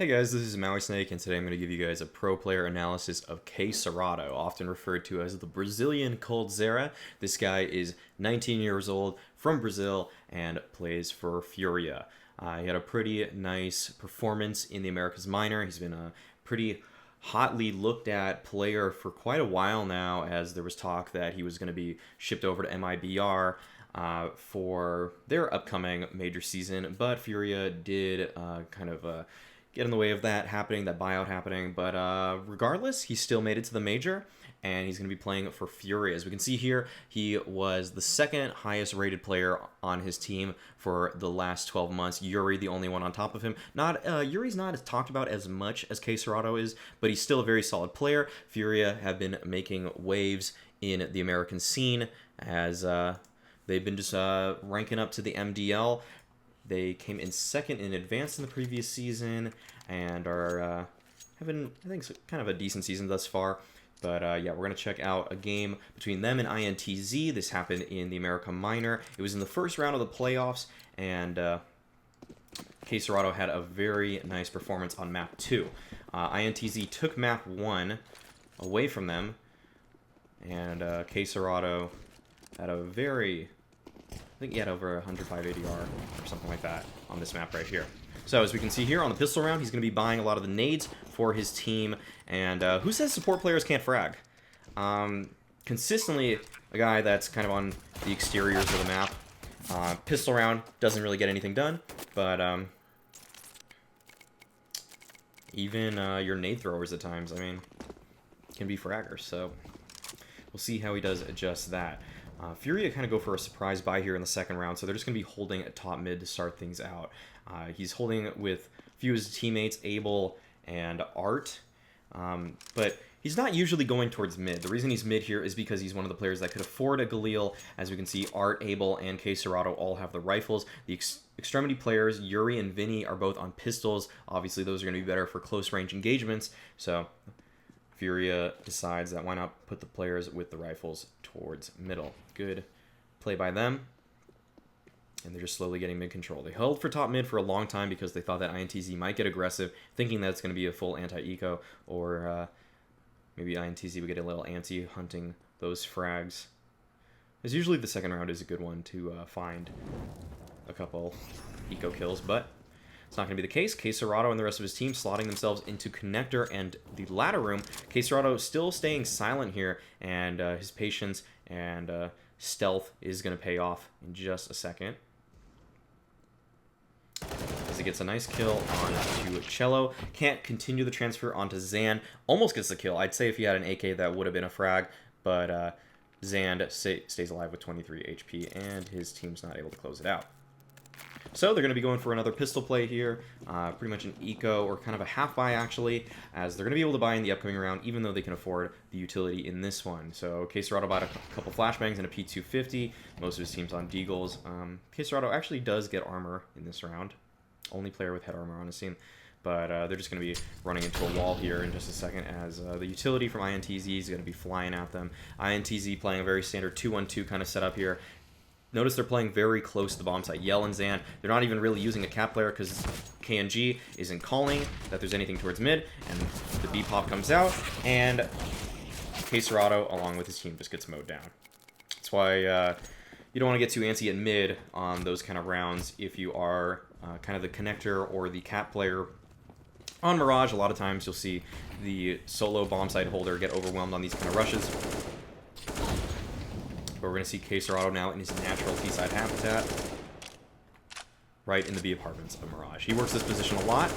Hey guys, this is Mauisnake, and today I'm going to give you guys a pro player analysis of KSCERATO, often referred to as the Brazilian Coldzera. This guy is 19 years old, from Brazil, and plays for Furia. He had a pretty nice performance in the Americas Minor. He's been a pretty hotly looked at player for quite a while now, as there was talk that he was going to be shipped over to MIBR for their upcoming major season, but Furia did get in the way of that happening, that buyout happening. But regardless, he still made it to the major, and he's going to be playing for Furia. As we can see here, he was the second highest rated player on his team for the last 12 months. Yuri, the only one on top of him. Yuri's not as talked about as much as KSCERATO is, but he's still a very solid player. Furia have been making waves in the American scene as they've been just ranking up to the MDL. They came in second in advance in the previous season and are having, I think, kind of a decent season thus far. But yeah, we're going to check out a game between them and INTZ. This happened in the America Minor. It was in the first round of the playoffs, and KSCERATO had a very nice performance on map 2. INTZ took map 1 away from them, and KSCERATO had a very... I think he had over 105 ADR or something like that on this map right here. So as we can see here on the pistol round, he's going to be buying a lot of the nades for his team. And who says support players can't frag? Consistently a guy that's kind of on the exteriors of the map. Pistol round doesn't really get anything done, but even your nade throwers at times, I mean, can be fraggers. So we'll see how he does adjust that. Furia kind of go for a surprise buy here in the second round, so they're just going to be holding at top mid to start things out. He's holding with a few of his teammates, Abel and Art, but he's not usually going towards mid. The reason he's mid here is because he's one of the players that could afford a Galil. As we can see, Art, Abel, and KSCERATO all have the rifles. The extremity players, Yuri and Vinny, are both on pistols. Obviously, those are going to be better for close-range engagements, so Furia decides that why not put the players with the rifles towards middle. Good play by them. And they're just slowly getting mid control. They held for top mid for a long time because they thought that INTZ might get aggressive, thinking that it's going to be a full anti-eco, or maybe INTZ would get a little antsy hunting those frags. Because usually the second round is a good one to find a couple eco kills, but it's not going to be the case. KSCERATO and the rest of his team slotting themselves into connector and the ladder room. KSCERATO still staying silent here, and his patience and stealth is going to pay off in just a second. As he gets a nice kill onto Cello. Can't continue the transfer onto Zan. Almost gets the kill. I'd say if he had an AK that would have been a frag, but Zan stays alive with 23 HP, and his team's not able to close it out. So they're going to be going for another pistol play here, pretty much an eco, or kind of a half buy actually, as they're going to be able to buy in the upcoming round, even though they can afford the utility in this one. So KSCERATO bought a couple flashbangs and a P250, most of his team's on deagles. KSCERATO actually does get armor in this round, only player with head armor on his team, but they're just going to be running into a wall here in just a second, as the utility from INTZ is going to be flying at them. INTZ playing a very standard 2-1-2 kind of setup here. Notice they're playing very close to the bomb site. Yell and Zan, they're not even really using a cap player because KNG isn't calling that there's anything towards mid, and the B pop comes out, and KSCERATO, along with his team, just gets mowed down. That's why you don't want to get too antsy at mid on those kind of rounds if you are kind of the connector or the cap player. On Mirage, a lot of times you'll see the solo bomb site holder get overwhelmed on these kind of rushes. But we're going to see KSCERATO now in his natural B-side habitat, right in the B apartments of Mirage. He works this position a lot.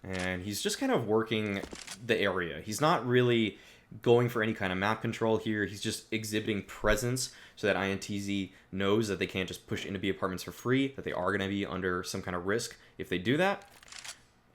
And he's just kind of working the area. He's not really going for any kind of map control here. He's just exhibiting presence so that INTZ knows that they can't just push into B apartments for free, that they are going to be under some kind of risk if they do that.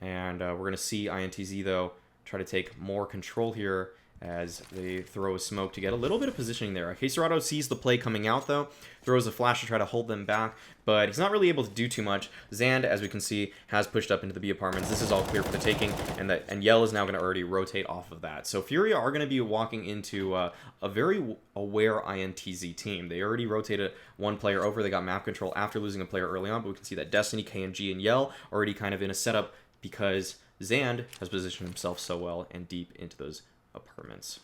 And we're going to see INTZ, though, try to take more control here as they throw a smoke to get a little bit of positioning there. KSCERATO sees the play coming out, though, throws a flash to try to hold them back, but he's not really able to do too much. Zand, as we can see, has pushed up into the B apartments. This is all clear for the taking, and Yell is now going to already rotate off of that. So Furia are going to be walking into a very aware INTZ team. They already rotated one player over. They got map control after losing a player early on, but we can see that Destiny, KNG, and Yell are already kind of in a setup because Zand has positioned himself so well and deep into those apartments.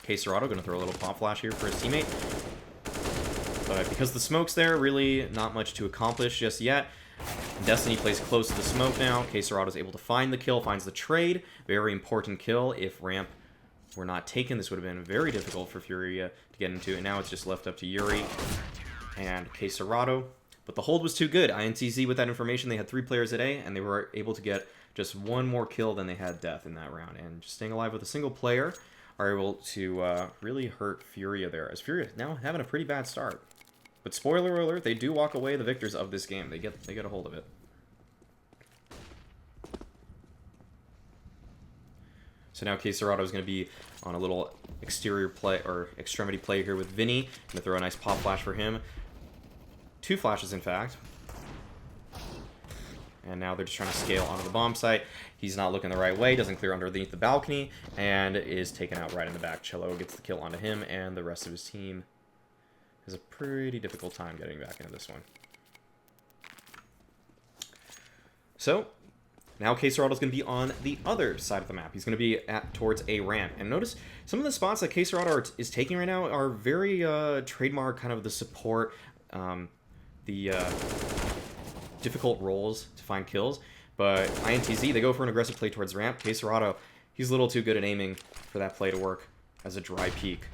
KSCERATO going to throw a little pop flash here for his teammate. But because the smoke's there, really not much to accomplish just yet. Destiny plays close to the smoke now. KSCERATO is able to find the kill, finds the trade. Very important kill. If ramp were not taken, this would have been very difficult for Furia to get into. And now it's just left up to Yuri and KSCERATO. But the hold was too good. INTZ, with that information, they had 3 players at A, and they were able to get just one more kill than they had death in that round. And just staying alive with a single player are able to really hurt Furia there, as Furia now having a pretty bad start. But spoiler alert, they do walk away the victors of this game. They get a hold of it. So now KSCERATO is going to be on a little exterior play, or extremity play here with Vinny. Going to throw a nice pop flash for him. 2 flashes, in fact. And now they're just trying to scale onto the bomb site. He's not looking the right way, doesn't clear underneath the balcony, and is taken out right in the back. Cello gets the kill onto him, and the rest of his team has a pretty difficult time getting back into this one. So, now KSCERATO is going to be on the other side of the map. He's going to be towards a ramp. And notice some of the spots that KSCERATO is taking right now are very trademark, kind of the support, difficult roles to find kills. But INTZ, they go for an aggressive play towards ramp. KSCERATO, he's a little too good at aiming for that play to work as a dry peek.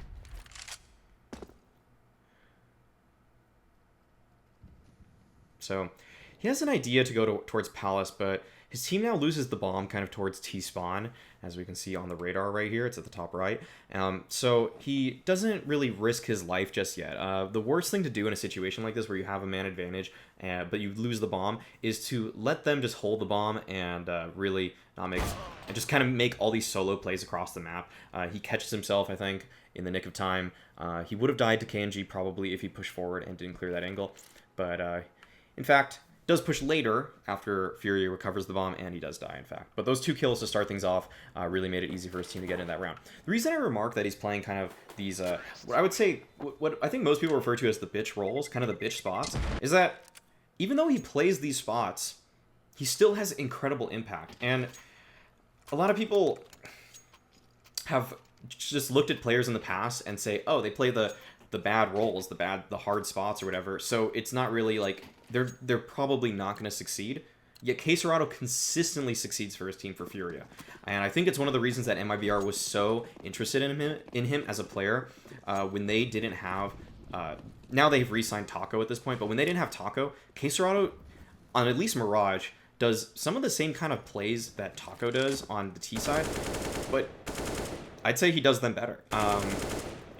So he has an idea to go towards Palace, but his team now loses the bomb kind of towards T-spawn, as we can see on the radar right here. It's at the top right. So he doesn't really risk his life just yet. The worst thing to do in a situation like this where you have a man advantage, but you lose the bomb, is to let them just hold the bomb and really not make, and just kind of make all these solo plays across the map. He catches himself, I think, in the nick of time. He would have died to KNG probably if he pushed forward and didn't clear that angle. But in fact, does push later after Furia recovers the bomb, and he does die, in fact. But those 2 kills to start things off really made it easy for his team to get in that round. The reason I remark that he's playing kind of these, what I would say, what I think most people refer to as the bitch roles, kind of the bitch spots, is that even though he plays these spots, he still has incredible impact. And a lot of people have just looked at players in the past and say, oh, they play the bad roles, the hard spots or whatever, so it's not really like, they're probably not going to succeed. Yet KSCERATO consistently succeeds for his team, for Furia. And I think it's one of the reasons that MIBR was so interested in him as a player when they didn't have... now they've re-signed Taco at this point, but when they didn't have Taco, KSCERATO, on at least Mirage, does some of the same kind of plays that Taco does on the T side, but I'd say he does them better.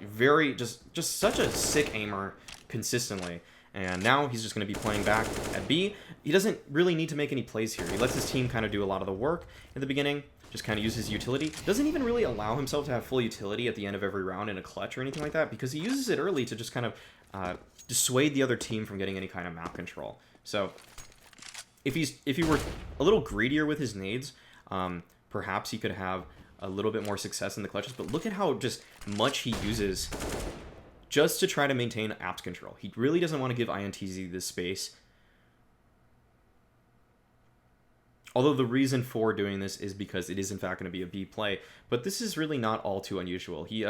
Very, just such a sick aimer consistently. And now he's just going to be playing back at B. He doesn't really need to make any plays here. He lets his team kind of do a lot of the work in the beginning, just kind of use his utility. Doesn't even really allow himself to have full utility at the end of every round in a clutch or anything like that, because he uses it early to just kind of dissuade the other team from getting any kind of map control. So if he were a little greedier with his nades, perhaps he could have a little bit more success in the clutches. But look at how just much he uses just to try to maintain apps control. He really doesn't want to give INTZ this space. Although the reason for doing this is because it is in fact going to be a B play. But this is really not all too unusual. He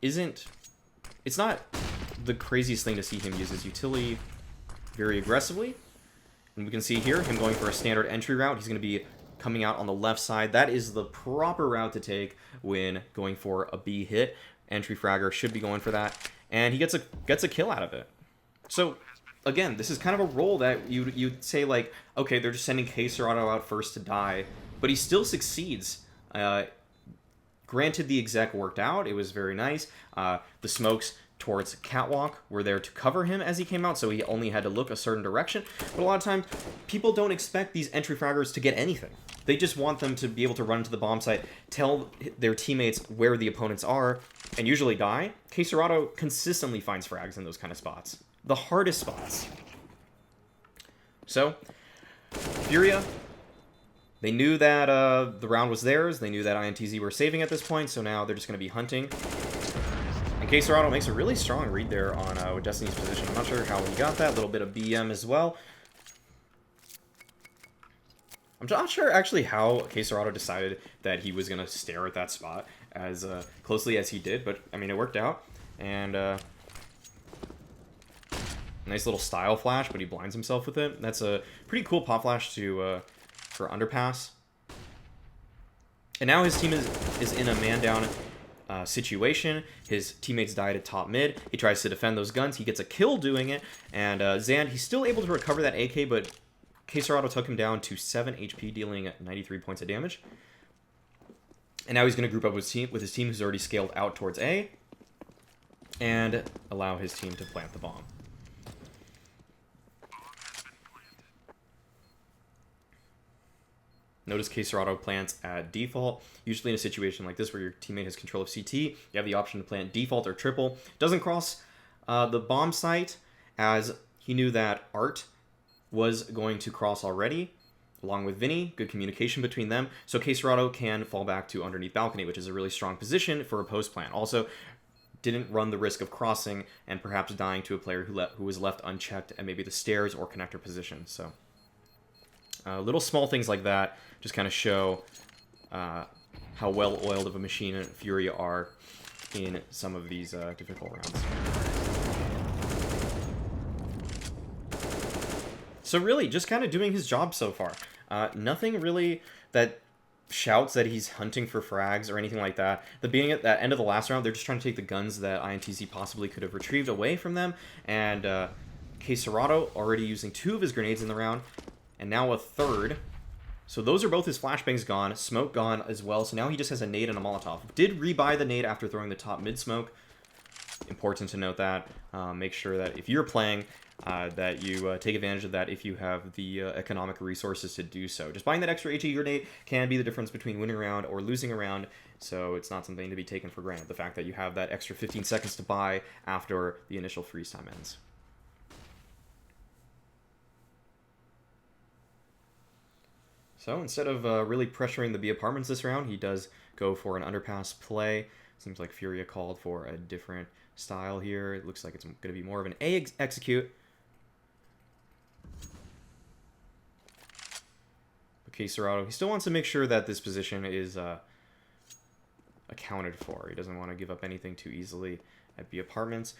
isn't... It's not the craziest thing to see him use his utility very aggressively. And we can see here him going for a standard entry route. He's going to be coming out on the left side. That is the proper route to take when going for a B hit. Entry fragger should be going for that, and he gets a kill out of it. So again, this is kind of a role that you'd say, like, okay, they're just sending KSCERATO out first to die, but he still succeeds. Granted, the exec worked out. It was very nice. The smokes towards Catwalk were there to cover him as he came out, so he only had to look a certain direction. But a lot of times, people don't expect these entry fraggers to get anything. They just want them to be able to run to the bomb site, tell their teammates where the opponents are, and usually die. KSCERATO consistently finds frags in those kind of spots. The hardest spots. So, Furia, they knew that the round was theirs. They knew that INTZ were saving at this point, so now they're just going to be hunting. And KSCERATO makes a really strong read there on Destiny's position. I'm not sure how he got that. A little bit of BM as well. I'm not sure actually how KSCERATO decided that he was going to stare at that spot as closely as he did, but I mean, it worked out. And nice little style flash, but he blinds himself with it. That's a pretty cool pop flash to for underpass. And now his team is in a man down situation. His teammates died at top mid. He tries to defend those guns. He gets a kill doing it. And Zand, he's still able to recover that AK, but KSCERATO took him down to 7 HP, dealing 93 points of damage. And now he's going to group up with his team, who's already scaled out towards A, and allow his team to plant the bomb. Notice KSCERATO plants at default. Usually in a situation like this where your teammate has control of CT, you have the option to plant default or triple. Doesn't cross the bomb site, as he knew that Art was going to cross already, along with Vinny. Good communication between them. So KSCERATO can fall back to underneath balcony, which is a really strong position for a post plant. Also, didn't run the risk of crossing and perhaps dying to a player who was left unchecked at maybe the stairs or connector position. So little small things like that just kind of show how well-oiled of a machine Furia are in some of these difficult rounds. So really, just kind of doing his job so far. Nothing really that shouts that he's hunting for frags or anything like that. The beginning at the end of the last round, they're just trying to take the guns that INTZ possibly could have retrieved away from them. And KSCERATO already using 2 of his grenades in the round, and now a 3rd. So those are both his flashbangs gone, smoke gone as well. So now he just has a nade and a Molotov. Did rebuy the nade after throwing the top mid smoke. Important to note that. Make sure that if you're playing, that you take advantage of that if you have the economic resources to do so. Just buying that extra HE grenade can be the difference between winning a round or losing a round, so it's not something to be taken for granted. The fact that you have that extra 15 seconds to buy after the initial freeze time ends. So instead of really pressuring the B apartments this round, he does go for an underpass play. Seems like Furia called for a different style here. It looks like it's going to be more of an A execute. KSCERATO, he still wants to make sure that this position is accounted for. He doesn't want to give up anything too easily at B apartments.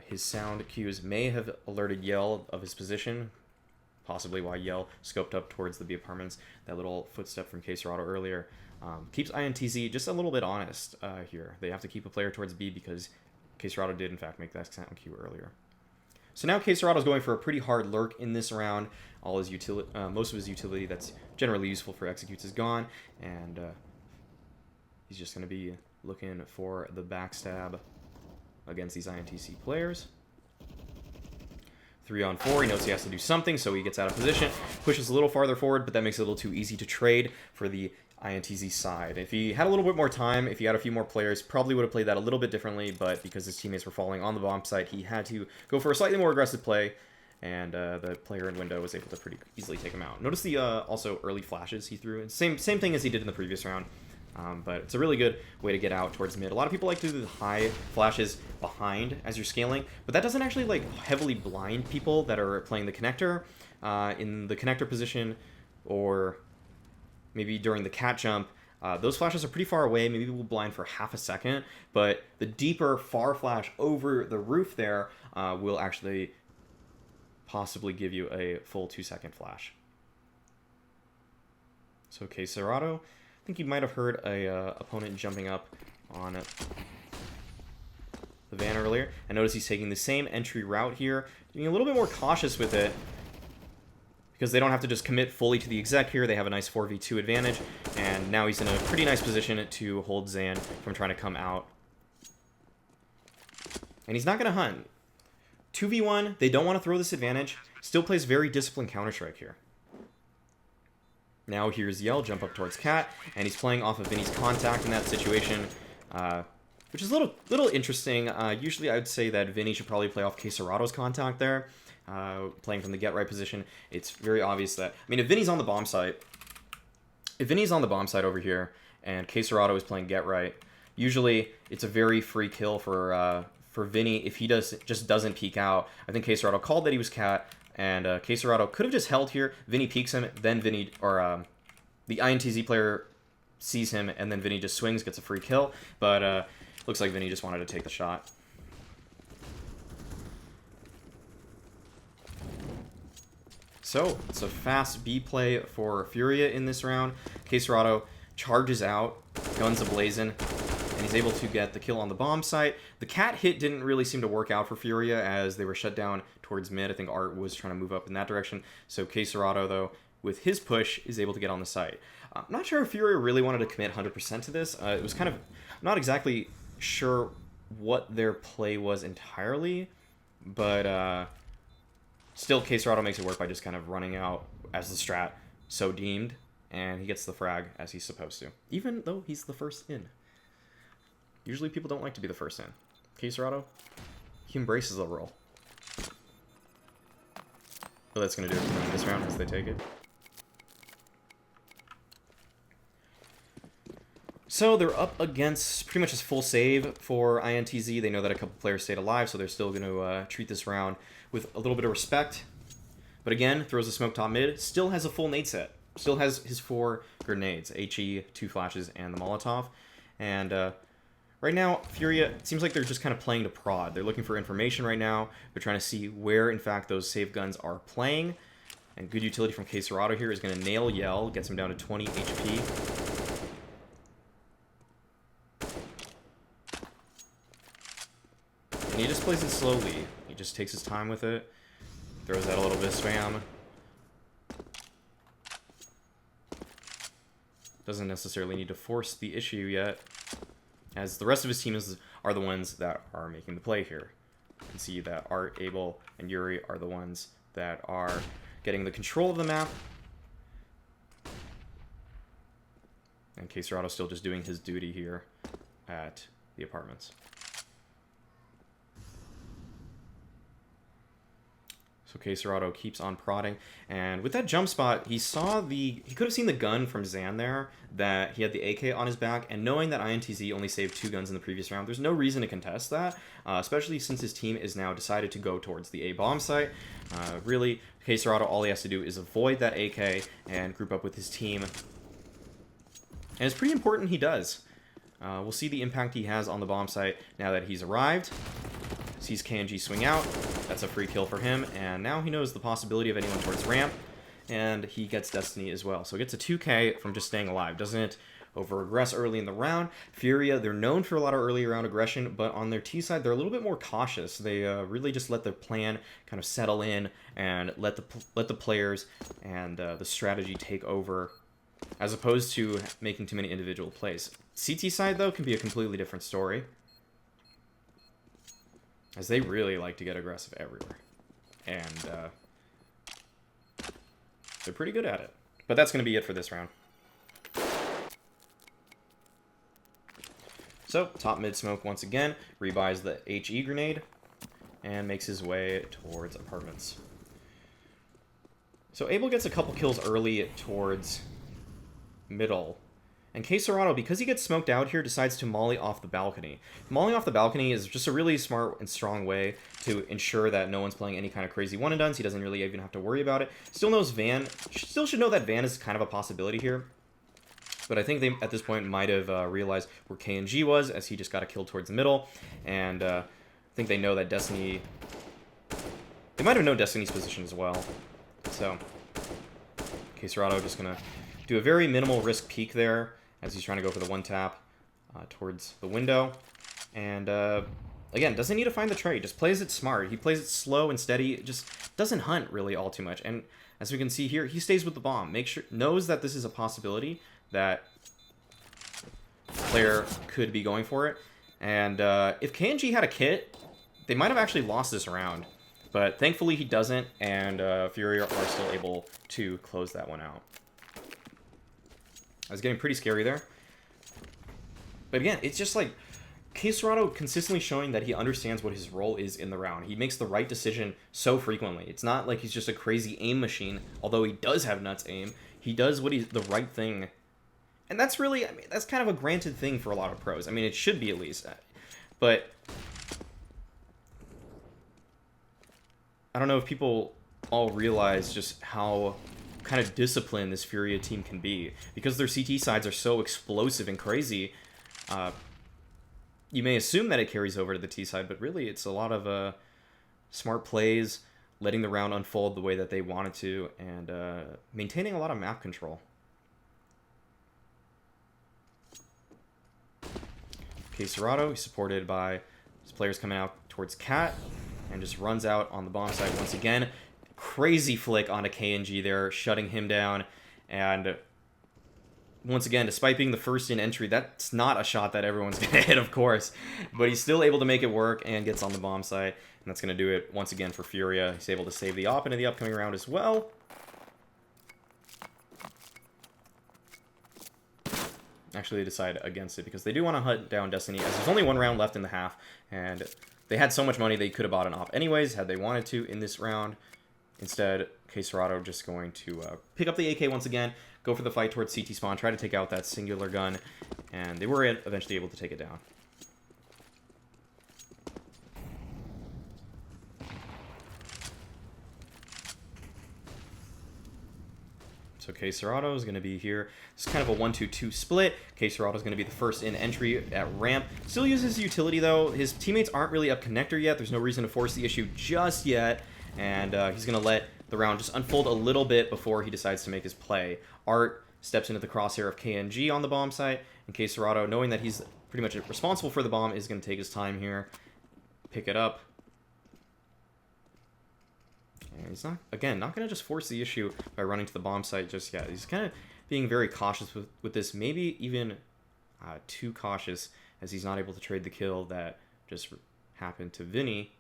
His sound cues may have alerted Yell of his position, possibly why Yell scoped up towards the B apartments. That little footstep from KSCERATO earlier keeps INTZ just a little bit honest here. They have to keep a player towards B because KSCERATO did in fact make that sound cue earlier. So now KSCERATO is going for a pretty hard lurk in this round. All his most of his utility that's generally useful for executes is gone, and he's just going to be looking for the backstab against these INTC players. 3-on-4, he knows he has to do something, so he gets out of position, pushes a little farther forward, but that makes it a little too easy to trade for the INTZ side. If he had a little bit more time, if he had a few more players, probably would have played that a little bit differently, but because his teammates were falling on the bomb site, he had to go for a slightly more aggressive play, and the player in window was able to pretty easily take him out. Notice the also early flashes he threw. Same thing as he did in the previous round, but it's a really good way to get out towards mid. A lot of people like to do the high flashes behind as you're scaling, but that doesn't actually like heavily blind people that are playing the connector in the connector position, or maybe during the cat jump. Those flashes are pretty far away. Maybe we'll blind for half a second, but the deeper far flash over the roof there will actually possibly give you a full 2-second flash. So KSCERATO, I think you might have heard a opponent jumping up on the van earlier. And notice he's taking the same entry route here, being a little bit more cautious with it, because they don't have to just commit fully to the exec here. They have a nice 4v2 advantage, and now he's in a pretty nice position to hold Zan from trying to come out. And he's not going to hunt. 2v1, they don't want to throw this advantage. Still plays very disciplined Counter-Strike here. Now here's Yell, jump up towards Cat, and he's playing off of Vinny's contact in that situation, which is a little interesting. Usually I would say that Vinny should probably play off KSCERATO's contact there, playing from the get right position. It's very obvious that, I mean, if Vinny's on the bomb site over here, and KSCERATO is playing get right, usually it's a very free kill for Vinny if he just doesn't peek out. I think KSCERATO called that he was Cat, and KSCERATO could have just held here. Vinny peeks him, then the INTZ player sees him, and then Vinny just swings, gets a free kill. But looks like Vinny just wanted to take the shot. So it's a fast B play for Furia in this round. KSCERATO charges out, guns ablazing, and he's able to get the kill on the bomb site. The Cat hit didn't really seem to work out for Furia as they were shut down towards mid. I think Art was trying to move up in that direction. So KSCERATO, though, with his push, is able to get on the site. I'm not sure if Furia really wanted to commit 100% to this. It was kind of not exactly sure what their play was entirely, but still KSCERATO makes it work by just kind of running out as the strat so deemed, and he gets the frag as he's supposed to, even though he's the first in. Usually people don't like to be the first in. KSCERATO, he embraces the role. So that's going to do it for them this round as they take it. So they're up against pretty much a full save for INTZ. They know that a couple players stayed alive, so they're still going to treat this round with a little bit of respect. But again, throws a smoke top mid, still has a full nade set. Still has his 4 grenades, HE, 2 flashes, and the Molotov. And right now, Furia, it seems like they're just kind of playing to prod. They're looking for information right now. They're trying to see where, in fact, those save guns are playing. And good utility from KSCERATO here is going to nail Yell, gets him down to 20 HP. And he just plays it slowly. He just takes his time with it. Throws out a little bit of spam. Doesn't necessarily need to force the issue yet, as the rest of his team are the ones that are making the play here. You can see that Art, Abel, and Yuri are the ones that are getting the control of the map. And KSCERATO still just doing his duty here at the apartments. So KSCERATO keeps on prodding, and with that jump spot, he could have seen the gun from Zan there, that he had the AK on his back, and knowing that INTZ only saved 2 guns in the previous round, there's no reason to contest that, especially since his team is now decided to go towards the A bomb site. Really, KSCERATO, all he has to do is avoid that AK and group up with his team, and it's pretty important he does. We'll see the impact he has on the bomb site now that he's arrived. Sees KNG swing out, that's a free kill for him, and now he knows the possibility of anyone towards ramp, and he gets Destiny as well. So gets a 2k from just staying alive. Doesn't over-aggress early in the round. Furia, they're known for a lot of early round aggression, but on their T side, they're a little bit more cautious. They really just let their plan kind of settle in and let the players and the strategy take over, as opposed to making too many individual plays. CT side, though, can be a completely different story, as they really like to get aggressive everywhere. And they're pretty good at it. But that's going to be it for this round. So, top mid smoke once again, rebuys the HE grenade, and makes his way towards apartments. So Abel gets a couple kills early towards middle. And KSCERATO, because he gets smoked out here, decides to molly off the balcony. Mollying off the balcony is just a really smart and strong way to ensure that no one's playing any kind of crazy one-and-dones. He doesn't really even have to worry about it. Still should know that Van is kind of a possibility here. But I think they, at this point, might have realized where KNG was, as he just got a kill towards the middle. And I think they know that Destiny... They might have known Destiny's position as well. So, KSCERATO just going to do a very minimal risk peek there, as he's trying to go for the one tap towards the window. And again, doesn't need to find the trade, just plays it smart. He plays it slow and steady, just doesn't hunt really all too much. And as we can see here, he stays with the bomb. Knows that this is a possibility, that player could be going for it. And if KNG had a kit, they might have actually lost this round. But thankfully he doesn't, and Furia are still able to close that one out. I was getting pretty scary there. But again, it's just like KSCERATO consistently showing that he understands what his role is in the round. He makes the right decision so frequently. It's not like he's just a crazy aim machine, although he does have nuts aim. He does the right thing. And that's really, I mean, that's kind of a granted thing for a lot of pros. I mean, it should be at least. But I don't know if people all realize just how kind of disciplined this Furia team can be. Because their CT sides are so explosive and crazy, you may assume that it carries over to the T side, but really it's a lot of smart plays, letting the round unfold the way that they want it to, and maintaining a lot of map control. KSCERATO, he's supported by his players coming out towards Cat, and just runs out on the bomb side once again. Crazy flick onto KNG there, shutting him down, and once again, despite being the first in entry, that's not a shot that everyone's going to hit, of course. But he's still able to make it work and gets on the bomb site. And that's going to do it once again for Furia. He's able to save the op into the upcoming round as well. Actually, they decide against it because they do want to hunt down Destiny, as there's only one round left in the half. And they had so much money they could have bought an op anyways, had they wanted to in this round. Instead, KSCERATO just going to pick up the AK once again, go for the fight towards CT spawn, try to take out that singular gun, and they were eventually able to take it down. So KSCERATO is going to be here. It's kind of a 1-2-2 split. KSCERATO is going to be the first in entry at ramp. Still uses utility though. His teammates aren't really up connector yet. There's no reason to force the issue just yet. And he's going to let the round just unfold a little bit before he decides to make his play. Art steps into the crosshair of KNG on the bomb site, and KSCERATO, knowing that he's pretty much responsible for the bomb, is going to take his time here, pick it up. And he's not going to just force the issue by running to the bomb site just yet. He's kind of being very cautious with this, maybe even too cautious, as he's not able to trade the kill that just happened to Vinny.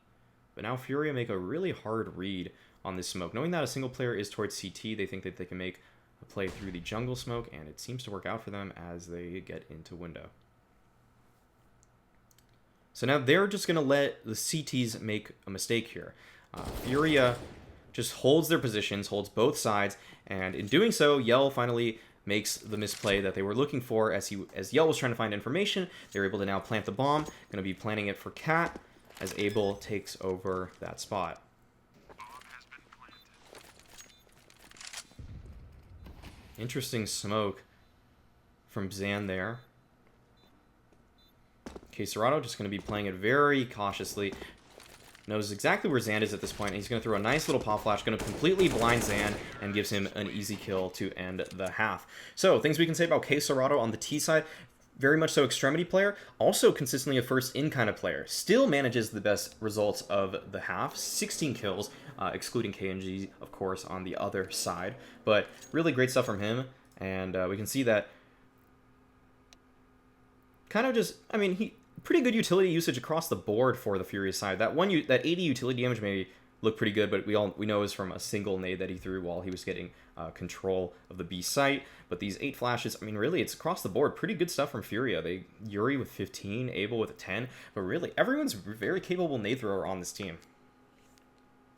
But now Furia make a really hard read on this smoke. Knowing that a single player is towards CT, they think that they can make a play through the jungle smoke, and it seems to work out for them as they get into window. So now they're just going to let the CTs make a mistake here. Furia just holds their positions, holds both sides, and in doing so, Yell finally makes the misplay that they were looking for as Yell was trying to find information. They were able to now plant the bomb, going to be planting it for Cat, as Abel takes over that spot. Interesting smoke from Zan there. KSCERATO just going to be playing it very cautiously. Knows exactly where Zan is at this point, and he's going to throw a nice little pop flash, going to completely blind Zan, and gives him an easy kill to end the half. So, things we can say about KSCERATO on the T side. Very much so extremity player, also consistently a first in kind of player. Still manages the best results of the half, 16 kills, excluding KNG, of course, on the other side. But really great stuff from him, and we can see that kind of just, I mean, pretty good utility usage across the board for the Furia side. That 80 utility damage may look pretty good, but we know is from a single nade that he threw while he was getting control of the B site. But these 8 flashes, I mean, really, it's across the board. Pretty good stuff from Furia. Yuri with 15, Abel with a 10, but really, everyone's very capable nade thrower on this team.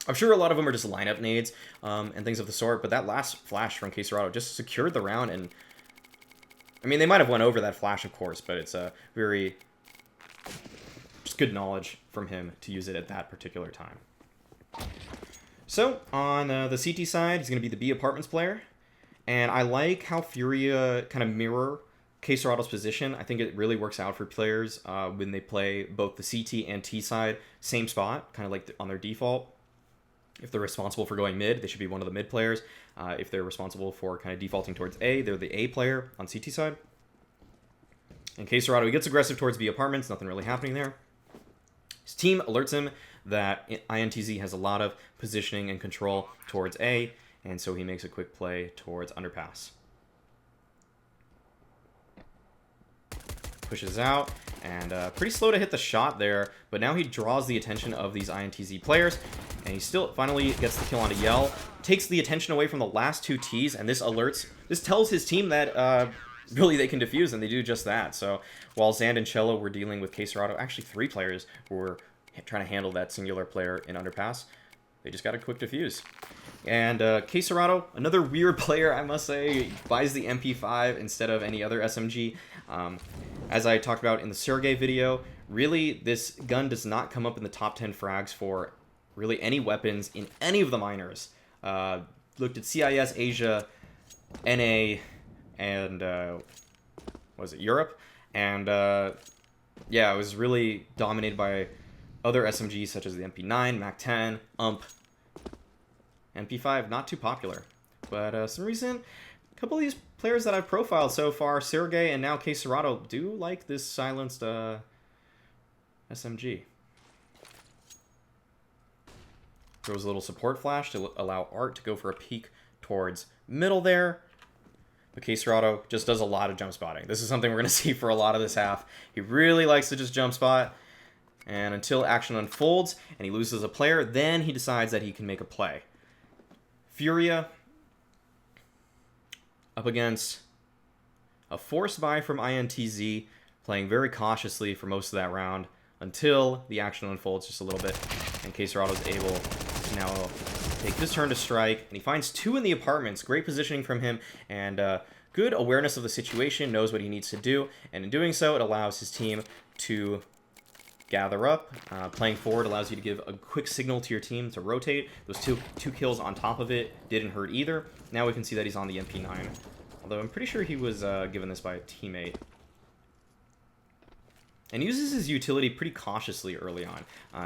I'm sure a lot of them are just lineup nades and things of the sort, but that last flash from KSCERATO just secured the round, and I mean, they might have went over that flash, of course, but it's a very just good knowledge from him to use it at that particular time. So, on the CT side, he's going to be the B Apartments player. And I like how Furia kind of mirror KSCERATO's position. I think it really works out for players when they play both the CT and T side, same spot, kind of like on their default. If they're responsible for going mid, they should be one of the mid players. If they're responsible for kind of defaulting towards A, they're the A player on CT side. And KSCERATO, he gets aggressive towards B Apartments, nothing really happening there. His team alerts him that INTZ has a lot of positioning and control towards A, and so he makes a quick play towards Underpass. Pushes out, and pretty slow to hit the shot there, but now he draws the attention of these INTZ players, and he still finally gets the kill onto Yell, takes the attention away from the last 2 Ts, and this tells his team that really they can defuse, and they do just that. So while Zand and Cello were dealing with KSCERATO, actually 3 players were trying to handle that singular player in underpass. They just got a quick defuse. And KSCERATO, another weird player, I must say, buys the MP5 instead of any other SMG. As I talked about in the Sergey video, really this gun does not come up in the top 10 frags for really any weapons in any of the minors. Looked at CIS, Asia, NA, and was it Europe? And yeah, it was really dominated by other SMGs such as the MP9, MAC-10, UMP. MP5, not too popular. But some reason, a couple of these players that I've profiled so far, Sergey and now KSCERATO, do like this silenced SMG. Throws a little support flash to allow Art to go for a peek towards middle there. But KSCERATO just does a lot of jump spotting. This is something we're going to see for a lot of this half. He really likes to just jump spot. And until action unfolds and he loses a player, then he decides that he can make a play. Furia up against a forced buy from INTZ, playing very cautiously for most of that round until the action unfolds just a little bit. And KSCERATO is able to now take his turn to strike, and he finds 2 in the apartments. Great positioning from him, and good awareness of the situation, knows what he needs to do, and in doing so, it allows his team to gather up. Playing forward allows you to give a quick signal to your team to rotate. Those two kills on top of it didn't hurt either. Now we can see that he's on the MP9, although I'm pretty sure he was given this by a teammate. And uses his utility pretty cautiously early on.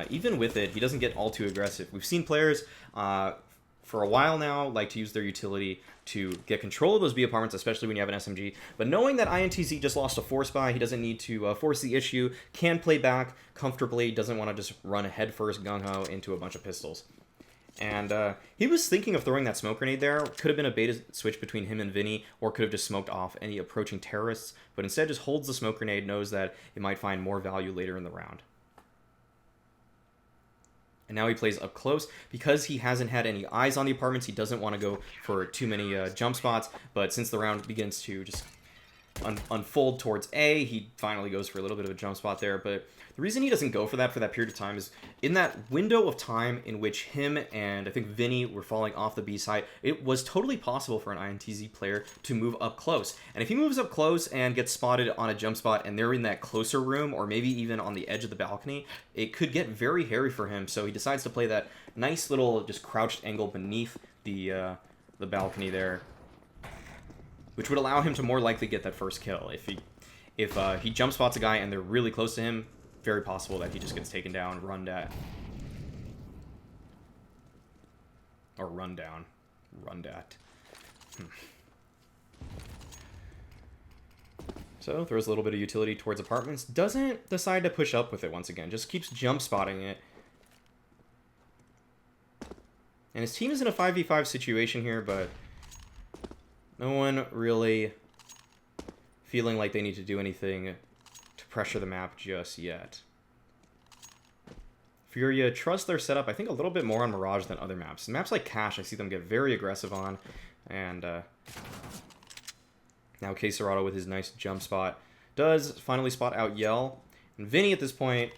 Even with it, he doesn't get all too aggressive. We've seen players for a while now like to use their utility to get control of those B apartments, especially when you have an SMG. But knowing that INTZ just lost a force buy, he doesn't need to force the issue, can play back comfortably, doesn't want to just run a headfirst gung-ho into a bunch of pistols. And he was thinking of throwing that smoke grenade there. Could have been a beta switch between him and Vinny, or could have just smoked off any approaching terrorists, but instead just holds the smoke grenade, knows that it might find more value later in the round. And now he plays up close. Because he hasn't had any eyes on the apartments, he doesn't want to go for too many jump spots, but since the round begins to just unfold towards A, he finally goes for a little bit of a jump spot there. But the reason he doesn't go for that period of time is in that window of time in which him and I think Vinny were falling off the B side, it was totally possible for an INTZ player to move up close. And if he moves up close and gets spotted on a jump spot and they're in that closer room or maybe even on the edge of the balcony, it could get very hairy for him. So he decides to play that nice little just crouched angle beneath the balcony there, which would allow him to more likely get that first kill. If he jump spots a guy and they're really close to him, very possible that he just gets taken down, run down. So throws a little bit of utility towards apartments. Doesn't decide to push up with it once again. Just keeps jump spotting it. And his team is in a 5v5 situation here, but no one really feeling like they need to do anything to pressure the map just yet. Furia trusts their setup, I think, a little bit more on Mirage than other maps. Maps like Cache, I see them get very aggressive on. And now KSCERATO with his nice jump spot does finally spot out Yell. And Vinny at this point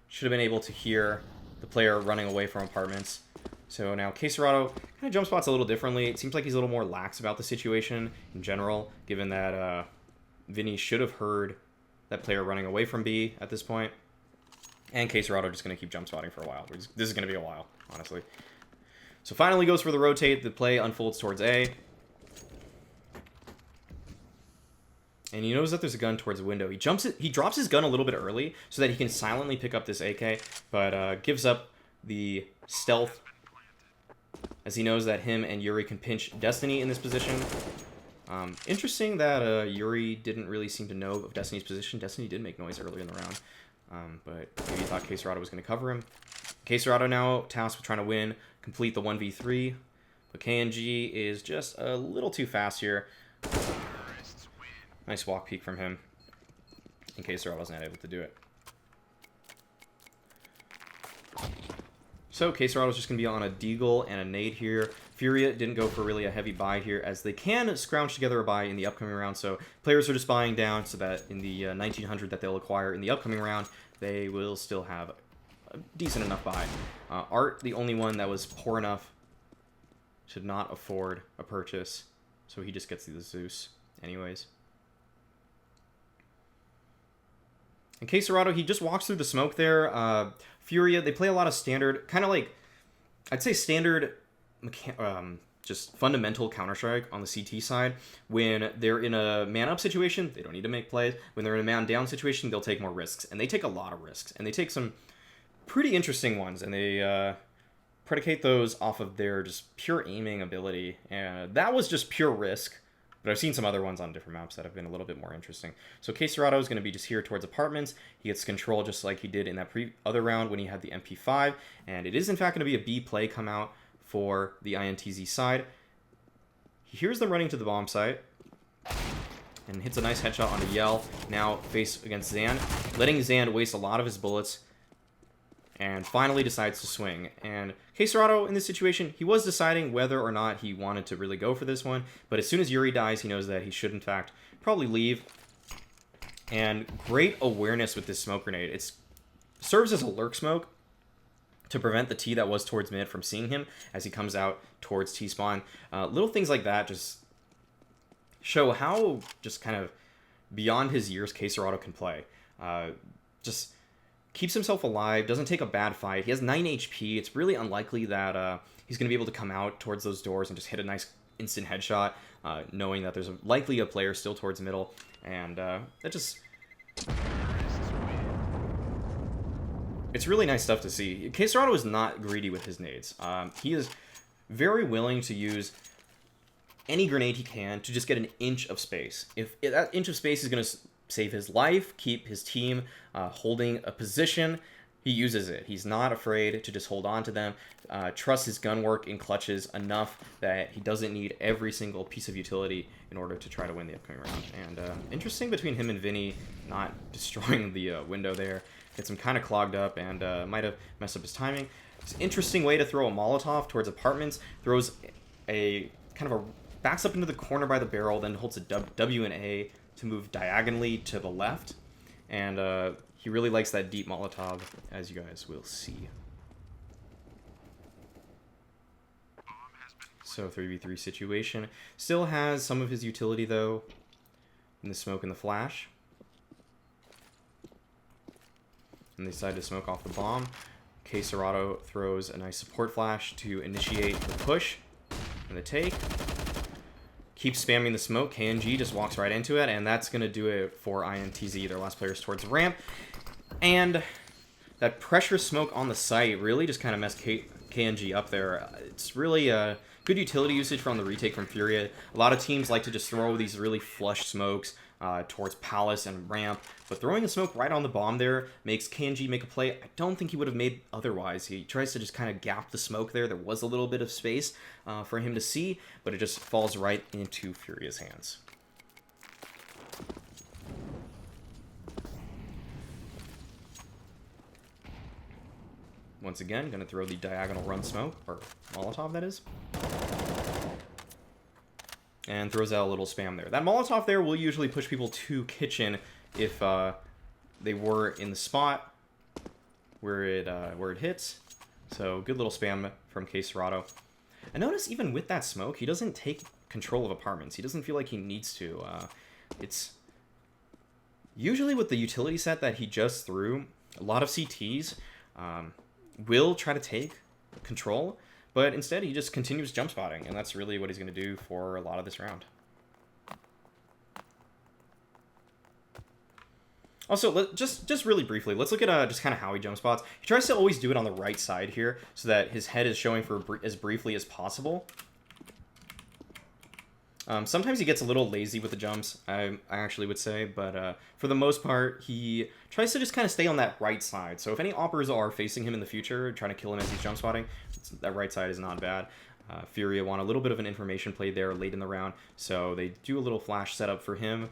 should have been able to hear the player running away from apartments. So now KSCERATO kind of jump spots a little differently. It seems like he's a little more lax about the situation in general, given that Vinny should have heard that player running away from B at this point. And KSCERATO just going to keep jump spotting for a while. This is going to be a while, honestly. So finally goes for the rotate. The play unfolds towards A. And he knows that there's a gun towards the window. He drops his gun a little bit early so that he can silently pick up this AK, but gives up the stealth as he knows that him and Yuri can pinch Destiny in this position. Interesting that Yuri didn't really seem to know of Destiny's position. Destiny did make noise earlier in the round, but maybe he thought KSCERATO was going to cover him. KSCERATO now tasked with trying to win, complete the 1v3, but KNG is just a little too fast here. Nice walk peek from him, in case KSCERATO wasn't able to do it. So KSCERATO's just going to be on a deagle and a nade here. Furia didn't go for really a heavy buy here, as they can scrounge together a buy in the upcoming round. So players are just buying down so that in the 1900 that they'll acquire in the upcoming round, they will still have a decent enough buy. Art, the only one that was poor enough to not afford a purchase, so he just gets the Zeus anyways. And KSCERATO, he just walks through the smoke there. Furia, they play a lot of standard, kind of like, I'd say standard, just fundamental Counter-Strike on the CT side. When they're in a man-up situation, they don't need to make plays. When they're in a man-down situation, they'll take more risks. And they take a lot of risks. And they take some pretty interesting ones. And they predicate those off of their just pure aiming ability. And that was just pure risk. But I've seen some other ones on different maps that have been a little bit more interesting. So KSCERATO is going to be just here towards apartments. He gets control just like he did in that other round when he had the MP5. And it is, in fact, going to be a B play come out for the INTZ side. He hears them running to the bomb site and hits a nice headshot onto Yell. Now face against Zan, letting Zan waste a lot of his bullets, and finally decides to swing. And KSCERATO in this situation, he was deciding whether or not he wanted to really go for this one, but as soon as Yuri dies, he knows that he should in fact probably leave. And great awareness with this smoke grenade. It serves as a lurk smoke to prevent the T that was towards mid from seeing him as he comes out towards T-spawn. Little things like that just show how just kind of beyond his years KSCERATO can play. Just keeps himself alive, doesn't take a bad fight. He has 9 HP. It's really unlikely that he's going to be able to come out towards those doors and just hit a nice instant headshot, knowing that there's likely a player still towards middle. And that just... it's really nice stuff to see. KSCERATO is not greedy with his nades. He is very willing to use any grenade he can to just get an inch of space. If that inch of space is going to save his life, keep his team holding a position, he uses it. He's not afraid to just hold on to them, trust his gun work in clutches enough that he doesn't need every single piece of utility in order to try to win the upcoming round. And interesting between him and Vinny not destroying the window there. Gets him kind of clogged up and might have messed up his timing. It's an interesting way to throw a Molotov towards apartments. Throws a kind of a... backs up into the corner by the barrel, then holds a W and A to move diagonally to the left. And he really likes that deep Molotov, as you guys will see. So 3v3 situation. Still has some of his utility, though, in the smoke and the flash. And they decide to smoke off the bomb. KSCERATO throws a nice support flash to initiate the push and the take. Keeps spamming the smoke. KNG just walks right into it, and that's going to do it for INTZ. Their last players towards the ramp. And that pressure smoke on the site really just kind of messed KNG up there. It's really a good utility usage from the retake from Furia. A lot of teams like to just throw these really flush smokes towards Palace and ramp, but throwing a smoke right on the bomb there makes KNG make a play I don't think he would have made otherwise. He tries to just kind of gap the smoke there. There was a little bit of space for him to see, but it just falls right into Furia's hands. Once again, going to throw the diagonal run smoke, or Molotov that is. And throws out a little spam there. That Molotov there will usually push people to kitchen if they were in the spot where it hits. So good little spam from KSCERATO. I notice even with that smoke, he doesn't take control of apartments. He doesn't feel like he needs to. It's usually with the utility set that he just threw, a lot of CTs will try to take control. But instead, he just continues jump spotting, and that's really what he's going to do for a lot of this round. Also, just really briefly, let's look at just kind of how he jump spots. He tries to always do it on the right side here, so that his head is showing for as briefly as possible. Sometimes he gets a little lazy with the jumps, I actually would say, but for the most part, he tries to just kind of stay on that right side. So if any oppers are facing him in the future, trying to kill him as he's jump spotting, that right side is not bad. Furia want a little bit of an information play there late in the round, so they do a little flash setup for him.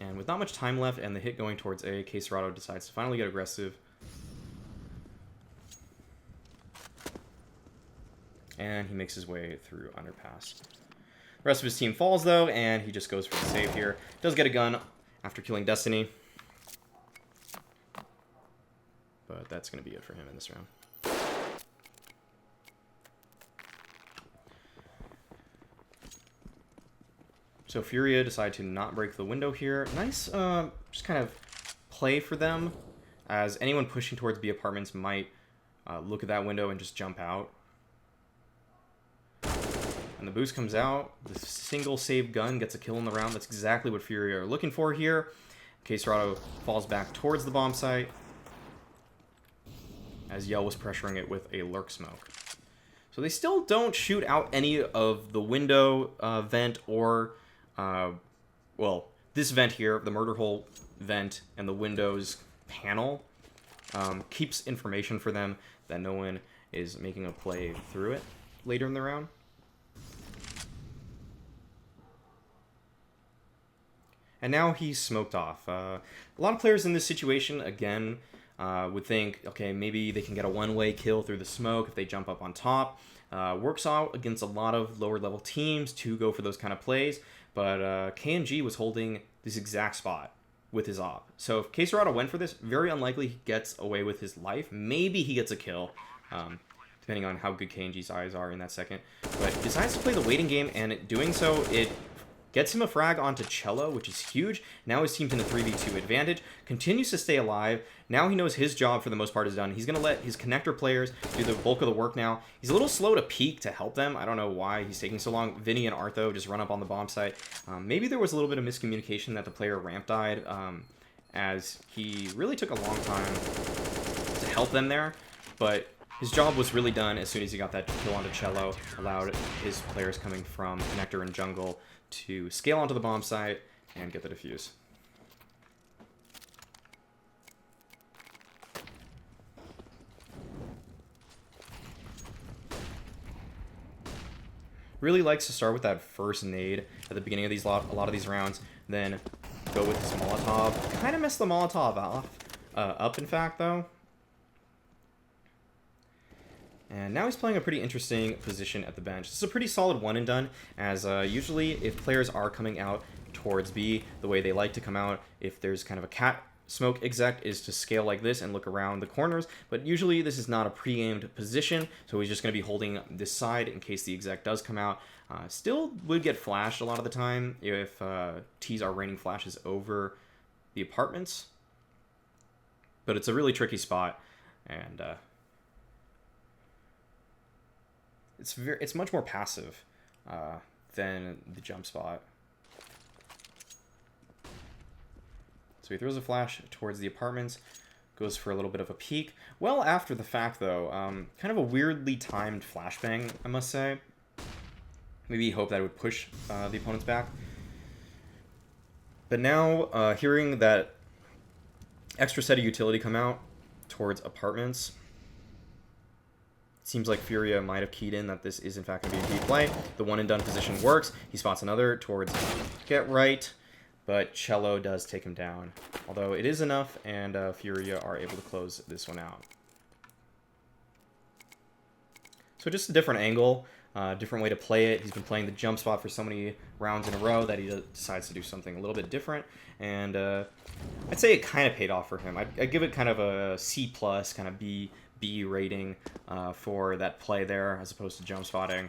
And with not much time left and the hit going towards A, KSCERATO decides to finally get aggressive. And he makes his way through underpass. The rest of his team falls, though, and he just goes for the save here. Does get a gun after killing Destiny. But that's going to be it for him in this round. So Furia decide to not break the window here. Nice, just kind of play for them, as anyone pushing towards B apartments might look at that window and just jump out. And the boost comes out. The single save gun gets a kill in the round. That's exactly what Furia are looking for here. KSCERATO falls back towards the bomb site, as Yell was pressuring it with a lurk smoke. So they still don't shoot out any of the window vent or... well, this vent here, the murder hole vent and the windows panel, keeps information for them that no one is making a play through it later in the round. And now he's smoked off. A lot of players in this situation, again, would think, okay, maybe they can get a one-way kill through the smoke if they jump up on top. Works out against a lot of lower-level teams to go for those kind of plays. But KNG was holding this exact spot with his op. So if KSCERATO went for this, very unlikely he gets away with his life. Maybe he gets a kill, depending on how good KNG's eyes are in that second. But he decides to play the waiting game, and doing so, it gets him a frag onto Cello, which is huge. Now his team's in a 3v2 advantage. Continues to stay alive. Now he knows his job for the most part is done. He's going to let his connector players do the bulk of the work now. He's a little slow to peek to help them. I don't know why he's taking so long. Vinny and Artho just run up on the bomb site. Maybe there was a little bit of miscommunication that the player ramp died, as he really took a long time to help them there. But his job was really done as soon as he got that kill onto Cello. Allowed his players coming from connector and jungle to scale onto the bomb site and get the defuse. Really likes to start with that first nade at the beginning of a lot of these rounds, then go with his Molotov. Kind of messed the Molotov up, in fact, though. And now he's playing a pretty interesting position at the bench. This is a pretty solid one and done, as usually if players are coming out towards B, the way they like to come out, if there's kind of a cat smoke exec, is to scale like this and look around the corners. But usually this is not a pre-aimed position, so he's just going to be holding this side in case the exec does come out. Still would get flashed a lot of the time if T's are raining flashes over the apartments. But it's a really tricky spot, and it's much more passive than the jump spot. So he throws a flash towards the apartments, goes for a little bit of a peek. Well after the fact, though, kind of a weirdly timed flashbang, I must say. Maybe he hoped that it would push the opponents back. But now, hearing that extra set of utility come out towards apartments, seems like Furia might have keyed in that this is in fact going to be a key play. The one and done position works. He spots another towards get right, but Cello does take him down. Although it is enough, and Furia are able to close this one out. So just a different angle, different way to play it. He's been playing the jump spot for so many rounds in a row that he decides to do something a little bit different. And I'd say it kind of paid off for him. I'd give it kind of a C+, kind of B rating for that play there, as opposed to jump spotting.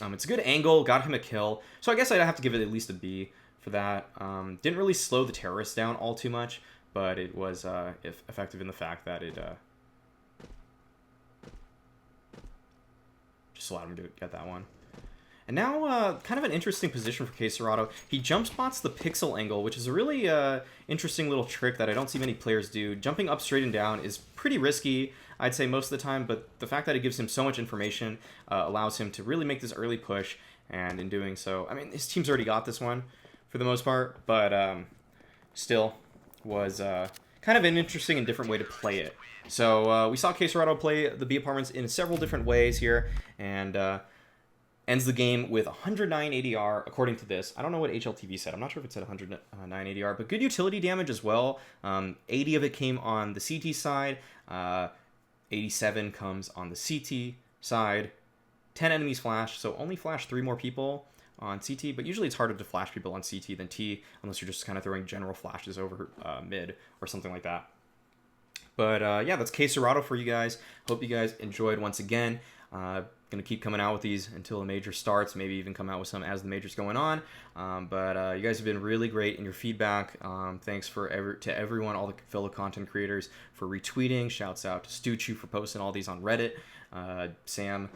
It's a good angle, got him a kill, so I guess I'd have to give it at least a B for that. Didn't really slow the terrorists down all too much, but it was effective in the fact that it just allowed him to get that one. And now, kind of an interesting position for KSCERATO. He jump spots the pixel angle, which is a really interesting little trick that I don't see many players do. Jumping up straight and down is pretty risky, I'd say, most of the time, but the fact that it gives him so much information allows him to really make this early push, and in doing so, I mean, his team's already got this one for the most part, but still was kind of an interesting and different way to play it. So we saw KSCERATO play the B apartments in several different ways here, and ends the game with 109 ADR, according to this. I don't know what HLTV said. I'm not sure if it said 109 ADR, but good utility damage as well. 80 of it came on the CT side. 87 comes on the CT side, 10 enemies flash, so only flash 3 more people on CT, but usually it's harder to flash people on CT than T, unless you're just kind of throwing general flashes over mid or something like that. But yeah, that's KSCERATO for you guys. Hope you guys enjoyed once again. Gonna keep coming out with these until the major starts, maybe even come out with some as the major's going on. But you guys have been really great in your feedback. Thanks to everyone, all the fellow content creators for retweeting. Shouts out to Stuchu for posting all these on Reddit. Sam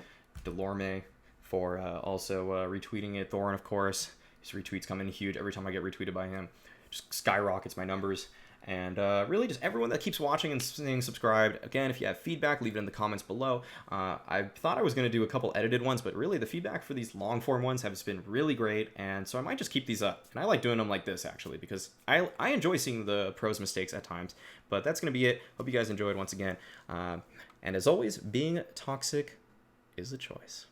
Delorme for also retweeting it. Thorin, of course, his retweets come in huge every time I get retweeted by him. Just skyrockets my numbers. And really just everyone that keeps watching and staying subscribed. Again, if you have feedback, leave it in the comments below. I thought I was going to do a couple edited ones, but really the feedback for these long form ones has been really great. And so I might just keep these up. And I like doing them like this, actually, because I enjoy seeing the pros' mistakes at times. But that's going to be it. Hope you guys enjoyed once again. And as always, being toxic is a choice.